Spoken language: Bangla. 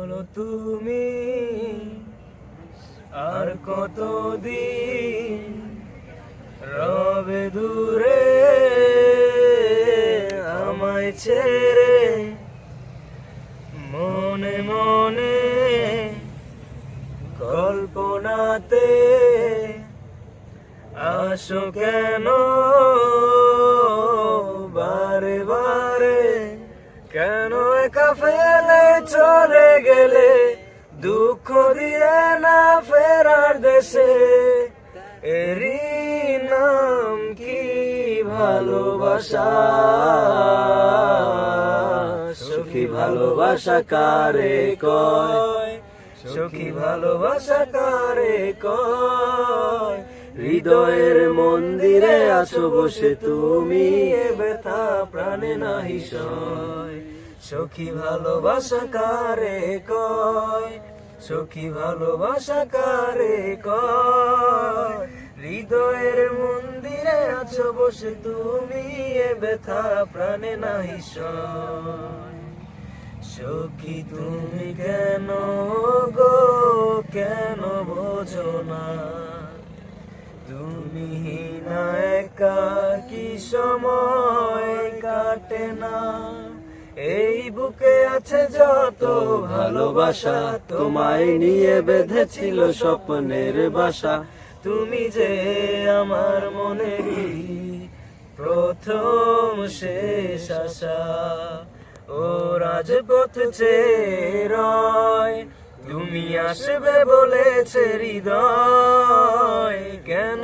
বলো তুমি আর কতদিন রবে দূরে আমায় ছেড়ে, মনে মনে কল্পনাতে আসো কেন বারে বারে, কেন একা ফেলে চলে গেলে দুঃখ দিয়ে না ফেরার দেশে, এরই নাম কি ভালোবাসা, সখী ভালোবাসা কারে কয়, সখী ভালোবাসা কারে কয়, হৃদয়ের মন্দিরে আছো বসে তুমি, এ ব্যথা প্রাণে নাহি সয়, সখী ভালোবাসা কারে কয়, সখী ভালোবাসা কারে কয়, হৃদয়ের মন্দিরে আছো বসে তুমি, এ ব্যথা প্রাণে নাহি সয়, সখী তুমি কেন গো কেন বোঝো না, তুমি না একা কি সময় কাটে না, এই বুকে আছে যত ভালোবাসা, তোমায় নিয়ে বেঁধেছিল স্বপ্নের বাসা, তুমি যে আমার মনেরই প্রথম শেষ আশা, ও রাজপথ চেয়ে রয়, তুমি আসবে বলেছে হৃদয়, কেন